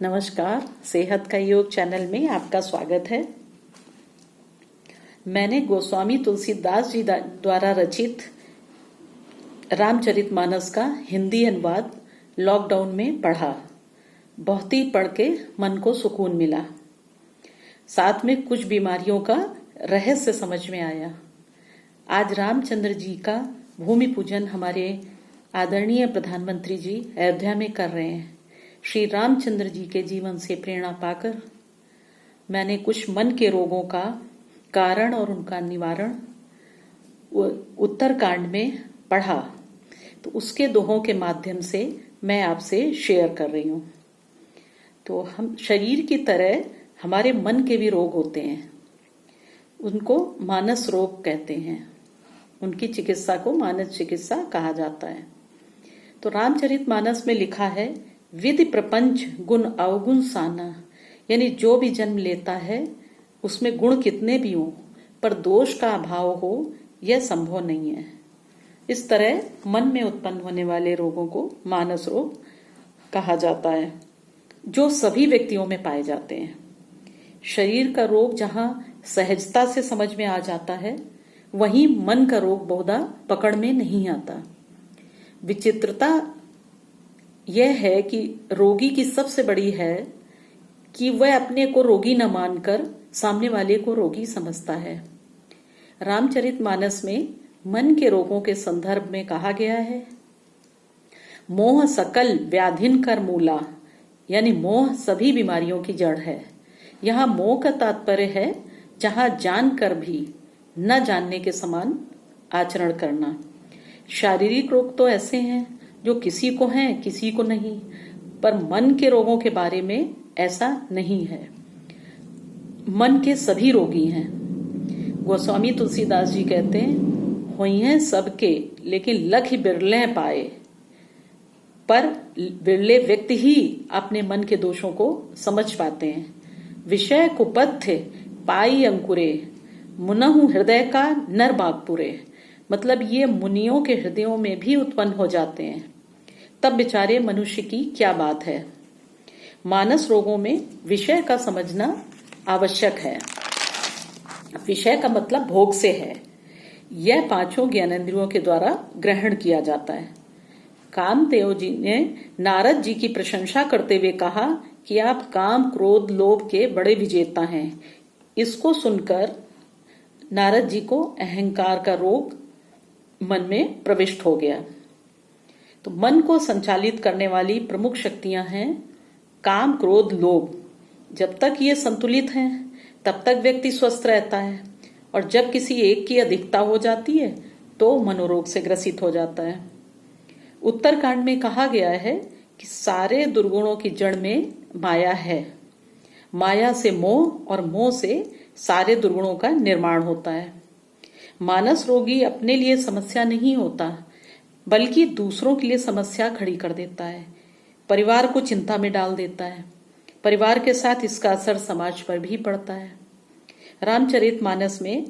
नमस्कार, सेहत का योग चैनल में आपका स्वागत है। मैंने गोस्वामी तुलसीदास जी द्वारा रचित रामचरितमानस का हिंदी अनुवाद लॉकडाउन में पढ़ा। बहुत ही पढ़ के मन को सुकून मिला। साथ में कुछ बीमारियों का रहस्य समझ में आया। आज रामचंद्र जी का भूमि पूजन हमारे आदरणीय प्रधानमंत्री जी अयोध्या में कर रहे हैं। श्री रामचंद्र जी के जीवन से प्रेरणा पाकर मैंने कुछ मन के रोगों का कारण और उनका निवारण उत्तरकांड में पढ़ा, तो उसके दोहों के माध्यम से मैं आपसे शेयर कर रही हूं। तो हम शरीर की तरह हमारे मन के भी रोग होते हैं, उनको मानस रोग कहते हैं। उनकी चिकित्सा को मानस चिकित्सा कहा जाता है। तो रामचरितमानस में लिखा है, विधि प्रपंच गुण अवगुण साना, यानी जो भी जन्म लेता है उसमें गुण कितने भी हों पर दोष का अभाव हो, यह संभव नहीं है। इस तरह मन में उत्पन्न होने वाले रोगों को मानस रोग कहा जाता है, जो सभी व्यक्तियों में पाए जाते हैं। शरीर का रोग जहां सहजता से समझ में आ जाता है, वहीं मन का रोग बहुधा पकड़ में नहीं आता। विचित्रता यह है कि रोगी की सबसे बड़ी है कि वह अपने को रोगी न मानकर सामने वाले को रोगी समझता है। रामचरितमानस में मन के रोगों के संदर्भ में कहा गया है, मोह सकल व्याधिन कर मूला, यानी मोह सभी बीमारियों की जड़ है। यहाँ मोह का तात्पर्य है जहां जानकर भी न जानने के समान आचरण करना। शारीरिक रोग तो ऐसे हैं जो किसी को हैं किसी को नहीं, पर मन के रोगों के बारे में ऐसा नहीं है। मन के सभी रोगी हैं। गोस्वामी तुलसीदास जी कहते हैं, हुई हैं सबके लेकिन लख बिरले पाए, पर बिरले व्यक्ति ही अपने मन के दोषों को समझ पाते हैं। विषय कुपथ्य पाई अंकुरे, मुनहु हृदय का नर बागपुरे, मतलब ये मुनियों के हृदयों में भी उत्पन्न हो जाते हैं, तब बेचारे मनुष्य की क्या बात है। मानस रोगों में विषय का समझना आवश्यक है। विषय का मतलब भोग से है। यह पांचों ज्ञानेंद्रियों के द्वारा ग्रहण किया जाता है। कामदेव जी ने नारद जी की प्रशंसा करते हुए कहा कि आप काम क्रोध लोभ के बड़े विजेता हैं। इसको सुनकर नारद जी को अहंकार का रोग मन में प्रविष्ट हो गया। तो मन को संचालित करने वाली प्रमुख शक्तियां हैं काम क्रोध लोभ। जब तक ये संतुलित हैं तब तक व्यक्ति स्वस्थ रहता है, और जब किसी एक की अधिकता हो जाती है तो मनोरोग से ग्रसित हो जाता है। उत्तरकांड में कहा गया है कि सारे दुर्गुणों की जड़ में माया है। माया से मोह और मोह से सारे दुर्गुणों का निर्माण होता है। मानस रोगी अपने लिए समस्या नहीं होता, बल्कि दूसरों के लिए समस्या खड़ी कर देता है। परिवार को चिंता में डाल देता है। परिवार के साथ इसका असर समाज पर भी पड़ता है। रामचरितमानस में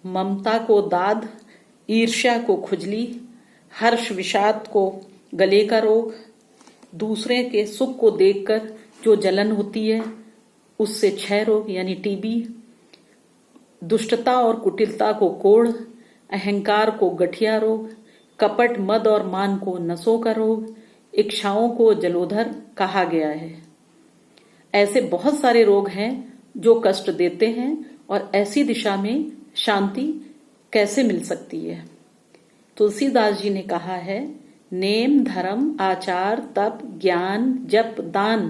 ममता को दाद, ईर्ष्या को खुजली, हर्ष विषाद को गले का रोग, दूसरे के सुख को देखकर जो जलन होती है उससे क्षय रोग यानी टीबी, दुष्टता और कुटिलता को कोढ़, अहंकार को गठिया रोग, कपट मद और मान को नसों का रोग, इच्छाओं को जलोधर कहा गया है। ऐसे बहुत सारे रोग हैं जो कष्ट देते हैं, और ऐसी दिशा में शांति कैसे मिल सकती है। तुलसीदास जी ने कहा है, नेम धर्म आचार तप ज्ञान जप दान,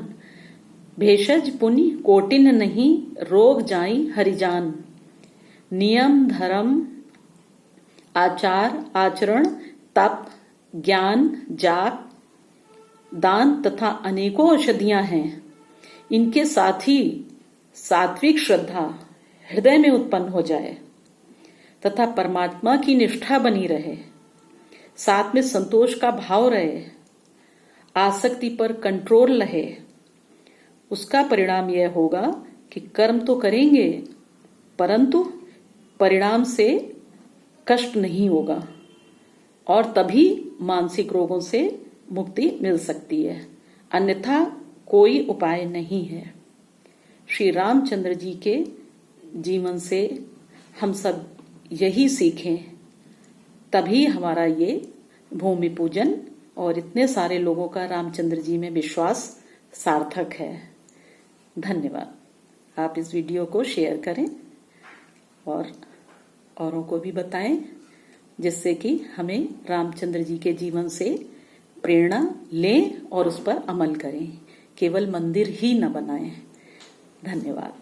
भेषज पुण्य कोटिन नहीं रोग जाई हरिजान। नियम धर्म आचार आचरण तप ज्ञान जाप दान तथा अनेकों औषधियां हैं। इनके साथ ही सात्विक श्रद्धा हृदय में उत्पन्न हो जाए तथा परमात्मा की निष्ठा बनी रहे, साथ में संतोष का भाव रहे, आसक्ति पर कंट्रोल रहे, उसका परिणाम यह होगा कि कर्म तो करेंगे परंतु परिणाम से कष्ट नहीं होगा, और तभी मानसिक रोगों से मुक्ति मिल सकती है। अन्यथा कोई उपाय नहीं है। श्री रामचंद्र जी के जीवन से हम सब यही सीखें, तभी हमारा ये भूमि पूजन और इतने सारे लोगों का रामचंद्र जी में विश्वास सार्थक है। धन्यवाद। आप इस वीडियो को शेयर करें और औरों को भी बताएं, जिससे कि हमें रामचंद्र जी के जीवन से प्रेरणा लें और उस पर अमल करें, केवल मंदिर ही न बनाएं। धन्यवाद।